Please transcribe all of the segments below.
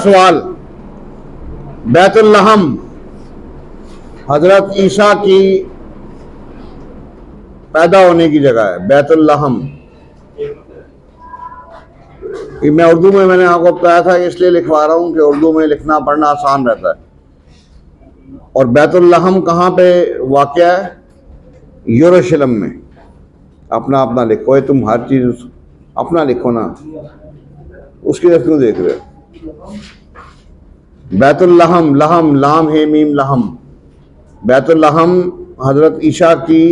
सवाल, बैतुल लहम हजरत ईसा की पैदा होने की जगह है। बैतुल लहम कि मैं उर्दू में, मैंने आपको बताया था इसलिए लिखवा रहा हूँ कि उर्दू में लिखना पढ़ना आसान रहता है। और बैतुल लहम कहाँ पे वाक़या है? यरूशलेम में। अपना अपना लिखो, है तुम हर चीज़ अपना लिखो ना, उसकी तरफ क्यों देख रहे हो? बैतुल लहम, लहम लाम है मीम लहम। बैतुल लहम हजरत ईसा की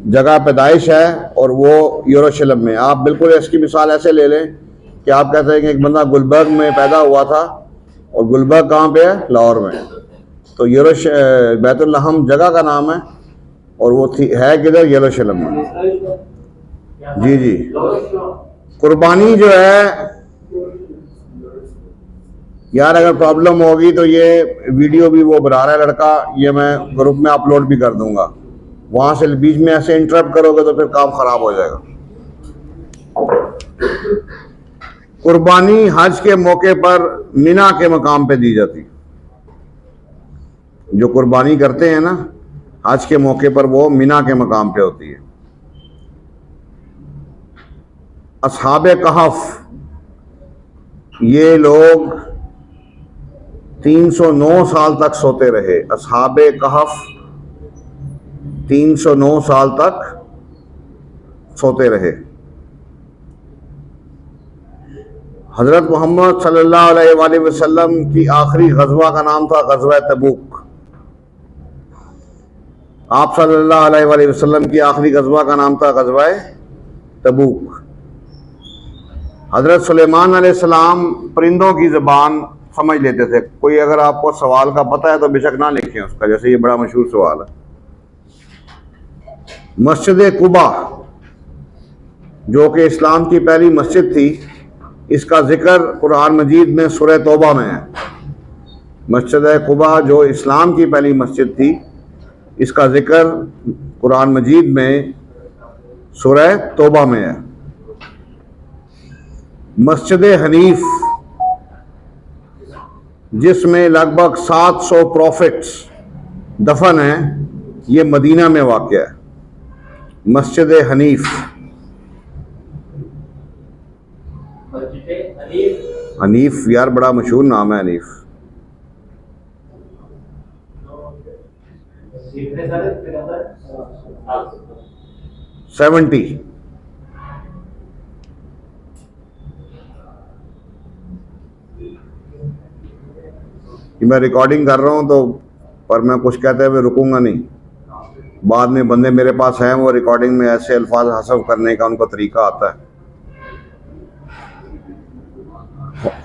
जगह पैदाइश है और वो यरूशलेम में। आप बिल्कुल इसकी मिसाल ऐसे ले लें कि आप कहते हैं कि एक बंदा गुलबर्ग में पैदा हुआ था, और गुलबर्ग कहाँ पे है? लाहौर में। तो बैतुल लहम जगह का नाम है और वो है किधर? यरूशलेम में। जी जी। कुर्बानी जो है यार, अगर प्रॉब्लम होगी तो ये वीडियो भी वो बना रहा है लड़का, ये मैं ग्रुप में अपलोड भी कर दूंगा। वहां से बीच में ऐसे इंटरप्ट करोगे तो फिर काम खराब हो जाएगा। कुर्बानी हज के मौके पर मिना के मकाम पे दी जाती। जो कुर्बानी करते हैं ना हज के मौके पर, वो मिना के मकाम पे होती है। असहाबे कहफ, ये लोग 309 साल तक सोते रहे। असहाबे कहफ 309 साल तक सोते रहे। हजरत मोहम्मद सल्लल्लाहु अलैहि वसल्लम की आखिरी गजवा का नाम था गजवा तबूक। आप सल्लल्लाहु अलैहि वसल्लम की आखिरी गजवा का नाम था गजवा तबूक। हजरत सुलेमान अलैहिस्सलाम परिंदों की ज़बान समझ लेते थे। कोई अगर आपको सवाल का पता है तो बेशक ना लिखें उसका, जैसे ये बड़ा मशहूर सवाल है। मस्जिद कुबा जो कि इस्लाम की पहली मस्जिद थी, इसका जिक्र कुरान मजीद में सूरह तौबा में है। मस्जिद कुबा जो इस्लाम की पहली मस्जिद थी, इसका जिक्र कुरान मजीद में सूरह तौबा में है। मस्जिद हनीफ जिसमें लगभग 700 प्रॉफिट्स दफन हैं, ये मदीना में वाक़ है। मस्जिद हनीफ, हनीफ यार बड़ा मशहूर नाम है हनीफ। सेवेंटी। मैं रिकॉर्डिंग कर रहा हूं तो, पर मैं कुछ कहते हुए रुकूंगा नहीं। बाद में बंदे मेरे पास हैं, वो रिकॉर्डिंग में ऐसे अल्फाज हसब करने का उनको तरीका आता है।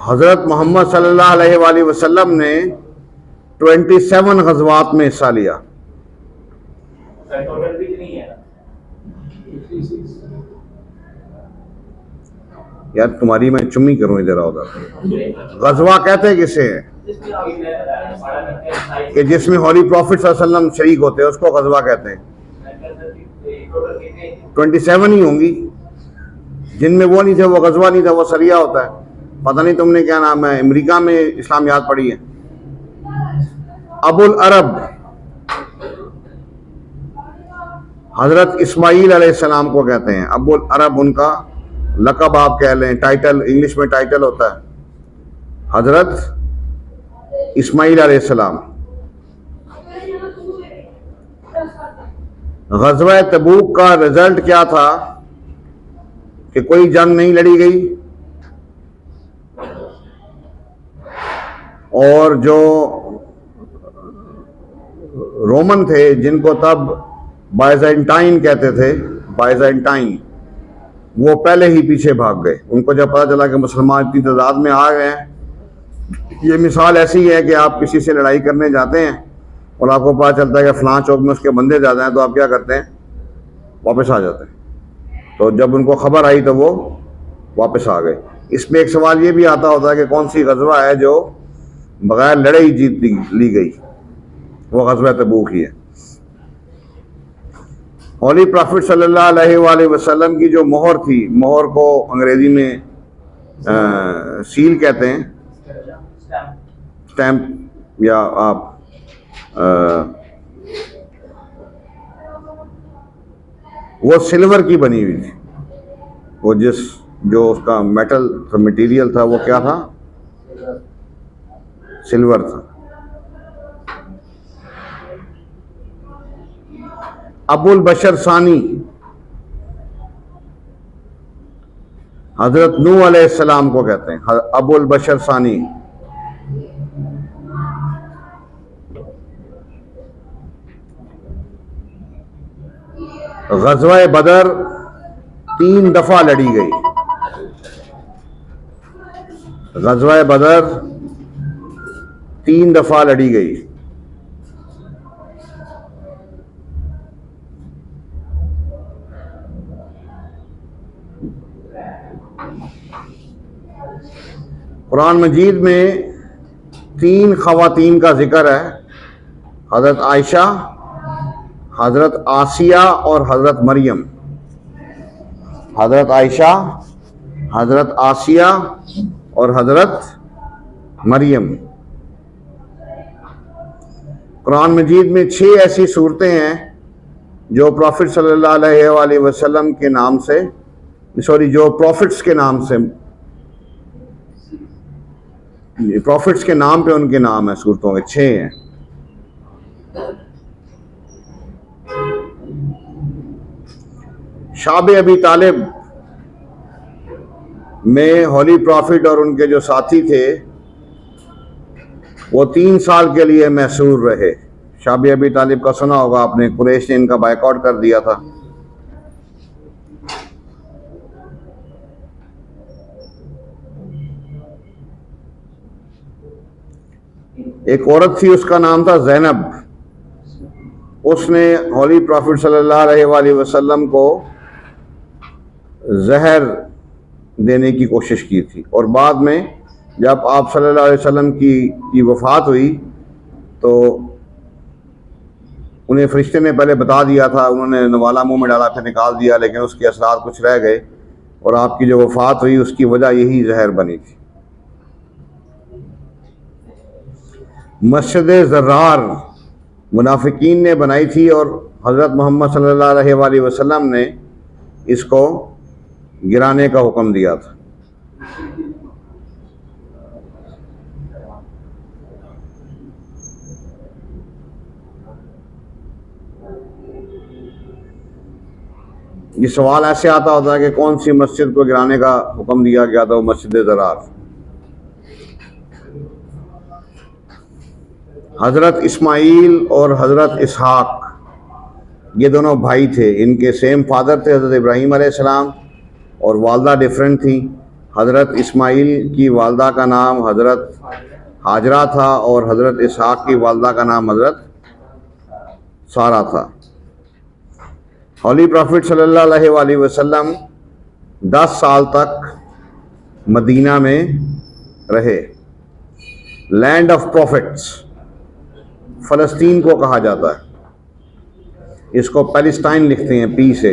हजरत मोहम्मद सल्लल्लाहु अलैहि वसल्लम ने 27 गज़वात में हिस्सा लिया। यार तुम्हारी मैं चुम्मी करूं इधर उधर। गज़वा कहते किसे हैं? कि जिसमें हॉली प्रॉफिट सल्लल्लाहु अलैहि वसल्लम शरीक होते हैं, उसको गज़वा कहते हैं। 27 ही होंगी। जिनमें वो नहीं थे वो गज़वा नहीं था, वो सरिया होता है। पता नहीं तुमने क्या नाम है अमेरिका में इस्लामियात पढ़ी है। अबुल अरब हजरत इस्माईल अलैहिस्सलाम को कहते हैं। अबुल अरब उनका लक़ब आप कह लें, टाइटल इंग्लिश में टाइटल होता है हजरत इस्माईल अलैहिस्सलाम। ग़ज़वा तबूक का रिजल्ट क्या था कि कोई जंग नहीं लड़ी गई, और जो रोमन थे जिनको तब बाइजेंटाइन कहते थे, बाइजेंटाइन, वो पहले ही पीछे भाग गए। उनको जब पता चला कि मुसलमान इतनी तादाद में आ गए हैं, ये मिसाल ऐसी है कि आप किसी से लड़ाई करने जाते हैं और आपको पता चलता है कि फलां चौक में उसके बंदे ज़्यादा हैं, तो आप क्या करते हैं? वापस आ जाते हैं। तो जब उनको खबर आई तो वो वापस आ गए। इसमें एक सवाल ये भी आता होता है कि कौन सी गज़वा है जो बगैर लड़े ही जीत ली गई? वो ग़ज़वा तबूक ही है। हॉली प्रॉफिट सल्लल्लाहु अलैहि वसल्लम की जो मोहर थी, मोहर को अंग्रेज़ी में सील कहते हैं, स्टैम्प, या आप वो सिल्वर की बनी हुई थी। वो जो उसका मेटल मटेरियल था वो क्या था, सिल्वर था। अबुल बशर सानी हजरत नूह अलैहिस्सलाम को कहते हैं, अबुल बशर सानी। ग़ज़वा बदर 3 दफा लड़ी गई। ग़ज़वा बदर 3 दफा लड़ी गई। कुरान मजीद में 3 ख़वातीन का जिक्र है, हज़रत आयशा, हज़रत आसिया और हज़रत मरियम। हज़रत आयशा, हज़रत आसिया और हज़रत मरियम। कुरान मजीद में 6 ऐसी सूरतें हैं जो प्रॉफिट सल्लल्लाहु अलैहि वसल्लम के नाम से, जो प्रॉफिट्स के नाम से, प्रॉफिट्स के नाम पे उनके नाम है, सूरतों के 6 हैं। शाब अबी तालिब में होली प्रॉफिट और उनके जो साथी थे वो 3 साल के लिए मैसूर रहे। शाब अबी तालिब का सुना होगा आपने, कुरैश ने इनका बायकॉट कर दिया था। एक औरत थी, उसका नाम था ज़ैनब। उसने होली प्रॉफिट सल्लल्लाहु अलैहि वसल्लम को जहर देने की कोशिश की थी, और बाद में जब आप सल्लल्लाहु अलैहि वसल्लम की वफ़ात हुई तो उन्हें फरिश्ते ने पहले बता दिया था, उन्होंने नवाला मुंह में डाला, फिर निकाल दिया, लेकिन उसके असरार कुछ रह गए, और आपकी जो वफ़ात हुई उसकी वजह यही जहर बनी थी। मस्जिद ज़र्रार मुनाफिकीन ने बनाई थी, और हज़रत मोहम्मद सल्लल्लाहु अलैहि वसल्लम ने इसको गिराने का हुक्म दिया था। ये सवाल ऐसे आता होता है कि कौन सी मस्जिद को गिराने का हुक्म दिया गया था, वो मस्जिद ज़रार। हज़रत इस्माईल और हज़रत इसहाक ये दोनों भाई थे, इनके सेम फादर थे हज़रत इब्राहीम अलैहिस्सलाम, और वालदा डिफरेंट थी। हज़रत इस्माईल की वालदा का नाम हज़रत हाजरा था, और हज़रत इसहाक की वालदा का नाम हज़रत सारा था। होली प्रॉफिट सल्लल्लाहु अलैहि वसल्लम 10 साल तक मदीना में रहे। लैंड ऑफ प्रॉफिट्स फ़लस्तीन को कहा जाता है, इसको पैलेस्टाइन लिखते हैं पी से।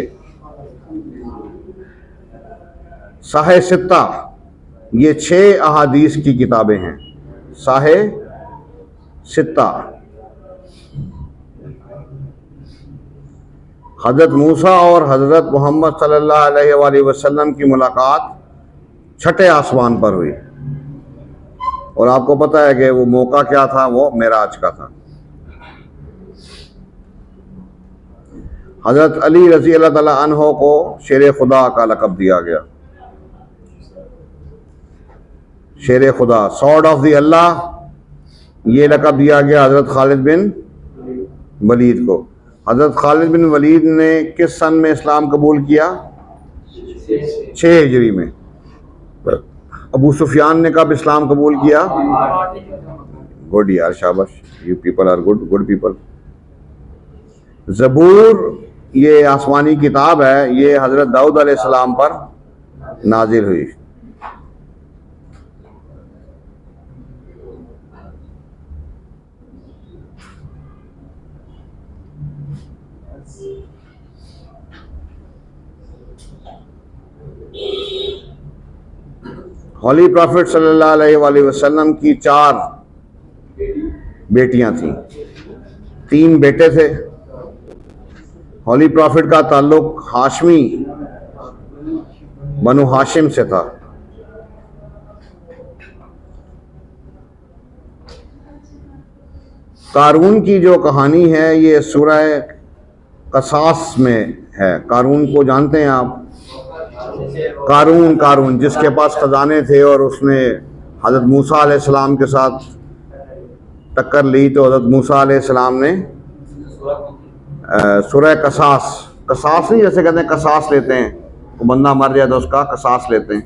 साहे सित्ता ये 6 अहादीस की किताबें हैं। साहे सित्ता, हज़रत मूसा और हज़रत मोहम्मद सल्लल्लाहु अलैहि वसल्लम की मुलाकात 6ठे आसमान पर हुई, और आपको पता है कि वो मौका क्या था, वो मेराज का था। हज़रत अली रज़ी अल्लाह ताला अन्हो को शेर खुदा का लक़ब दिया गया। शेर खुदा, सॉर्ड ऑफ द अल्लाह, ये लक़ब दिया गया हज़रत खालिद बिन वलीद को। हज़रत खालिद बिन वलीद ने किस सन में इस्लाम कबूल किया? 6 हिजरी में। अबू सुफियान ने कब इस्लाम कबूल किया? गुड यार, शाबाश, you people are good people. ज़बूर ये आसमानी किताब है, ये हज़रत दाऊद अलैहिस्सलाम पर नाजिल हुई। हॉली प्रॉफिट सल्लल्लाहु अलैहि वसल्लम की 4 बेटियां थीं, 3 बेटे थे। हॉली प्रॉफिट का ताल्लुक हाशमी बनु हाशिम से था। कारून की जो कहानी है ये सूरह कसास में है। कारून को जानते हैं आप? कारून जिसके पास खजाने थे और उसने हज़रत मूसा अलैहिस्सलाम के साथ टक्कर ली, तो हज़रत मूसा अलैहिस्सलाम ने सूरह कसास नहीं, जैसे कहते हैं कसास लेते हैं, वो बंदा मर जाए तो उसका कसास लेते हैं,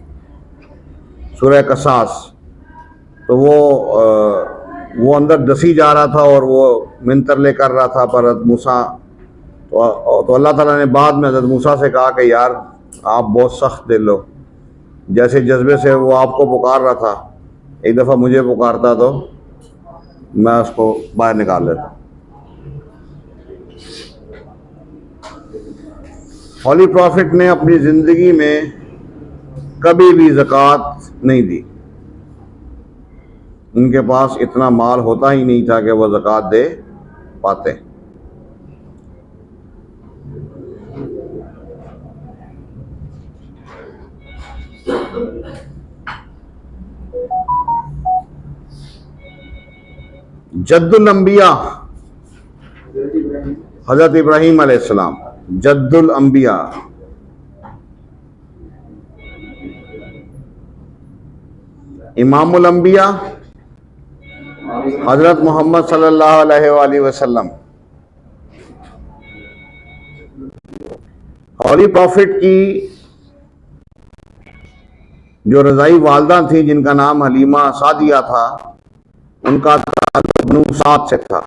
सूरह कसास। तो वो अंदर दसी जा रहा था और वो मिनतरले कर रहा था पर हज़रत मूसा, तो अल्लाह ताला ने बाद में हज़रत मूसा से कहा कि यार आप बहुत सख्त दिल हो, जैसे जज्बे से वो आपको पुकार रहा था, एक दफ़ा मुझे पुकारता तो मैं उसको बाहर निकाल लेता। हॉली प्रॉफिट ने अपनी ज़िंदगी में कभी भी ज़कात नहीं दी। उनके पास इतना माल होता ही नहीं था कि वह ज़कात दे पाते। जद्दुल अंबिया हज़रत इब्राहीम अलैहिस्सलाम, जद्दुल अंबिया। इमामुल अंबिया हज़रत मोहम्मद सल्लल्लाहु अलैहि वसल्लम। हॉली प्रॉफिट की जो रज़ाई वालदा थी जिनका नाम हलीमा सादिया था, उनका ताल्लुक बनु साद से था।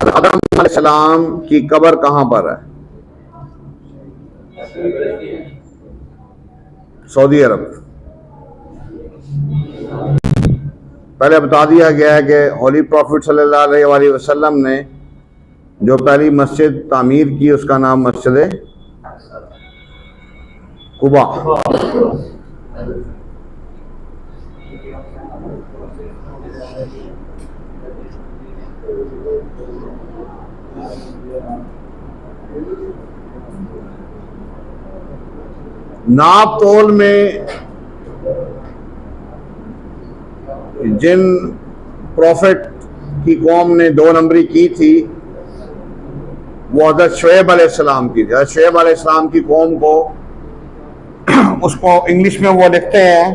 आदम अलैहिस्सलाम की कब्र कहां पर है? सऊदी अरब। पहले बता दिया गया है कि हॉली प्रॉफिट सल्लल्लाहु अलैहि वसल्लम ने जो पहली मस्जिद तामीर की उसका नाम मस्जिद कुबा। नाप तोल में जिन प्रॉफिट की कौम ने 2 नंबरी की थी वो हज़रत शुएब अलैहिस्सलाम की थी। हज़रत शुएब अलैहिस्सलाम की कौम को उसको इंग्लिश में वो लिखते हैं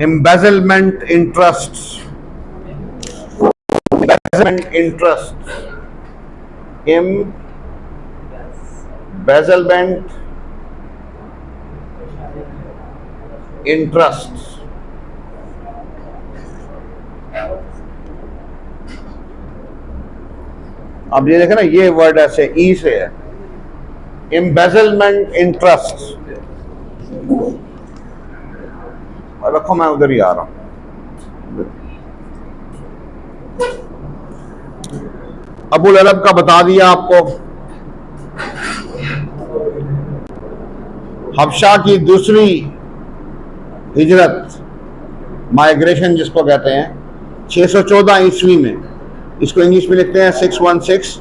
एम्बेजलमेंट इंटरेस्ट, एम्बेजलमेंट इंटरेस्ट। अब ये देखें ना, ये वर्ड ऐसे ई से है, एम्बेजलमेंट इंटरेस्ट। रखो मैं उधर ही आ रहा हूं। अबुल अरब का बता दिया आपको। हबशा की दूसरी हिजरत, माइग्रेशन जिसको कहते हैं, 614 ईस्वी में, इसको इंग्लिश में लिखते हैं 616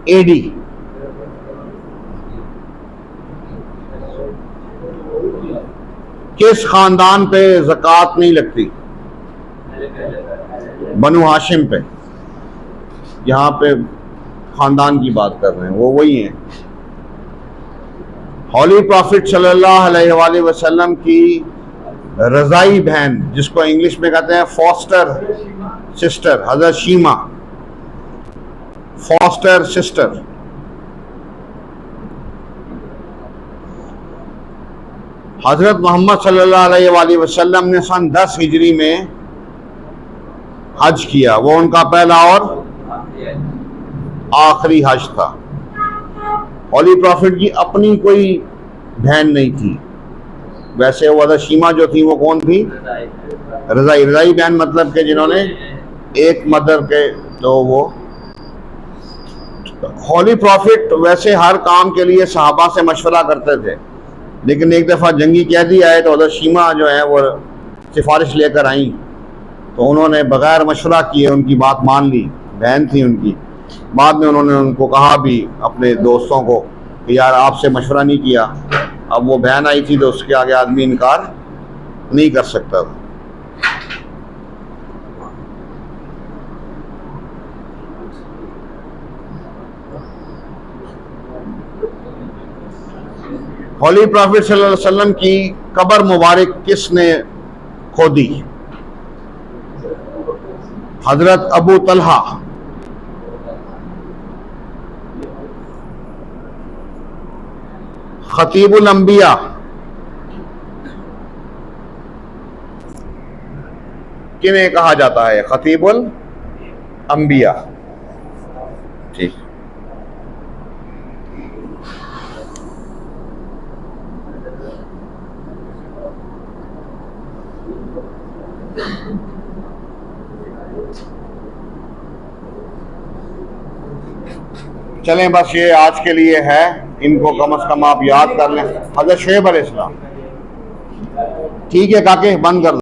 AD। किस खानदान पे ज़कात नहीं लगती? बनु हाशिम पे। यहाँ पे खानदान की बात कर रहे हैं, वो वही हैं। हॉली प्रॉफिट सल्लल्लाहु अलैहि वसल्लम की रज़ाई बहन, जिसको इंग्लिश में कहते हैं फॉस्टर सिस्टर, हज़रत शीमा, फॉस्टर सिस्टर। हज़रत मोहम्मद सल्लल्लाहु अलैहि वसल्लम ने सन 10 हिजरी में हज किया। वो उनका पहला और आखिरी हज था। हॉली प्रॉफिट की अपनी कोई बहन नहीं थी। वैसे वो हज़रत शीमा जो थी वो कौन थी? रज़ाई। रज़ाई बहन मतलब कि जिन्होंने एक मदर के, तो वो होली प्रॉफिट वैसे हर काम के लिए सहाबा से मशवरा करते थे, लेकिन एक दफ़ा जंगी कैदी आए तो हज़रत शीमा जो है वो सिफारिश लेकर आई, तो उन्होंने बग़ैर मशवरा किए उनकी बात मान ली। बहन थी उनकी। बाद में उन्होंने उनको कहा भी अपने दोस्तों को कि यार आपसे मशवरा नहीं किया। अब वो बहन आई थी तो उसके आगे आदमी इनकार नहीं कर सकता था। होली प्रॉफिट सल्लल्लाहु अलैहि वसल्लम की कब्र मुबारक किसने खोदी? हजरत अबू तलहा, खतीबुल अंबिया, किन्हें कहा जाता है? खतीबुल अंबिया। ठीक। चलें, बस ये आज के लिए है, इनको कम से कम आप याद कर लें। हज़रत शुएब अलैहिस्सलाम। ठीक है काके, बंद कर दो।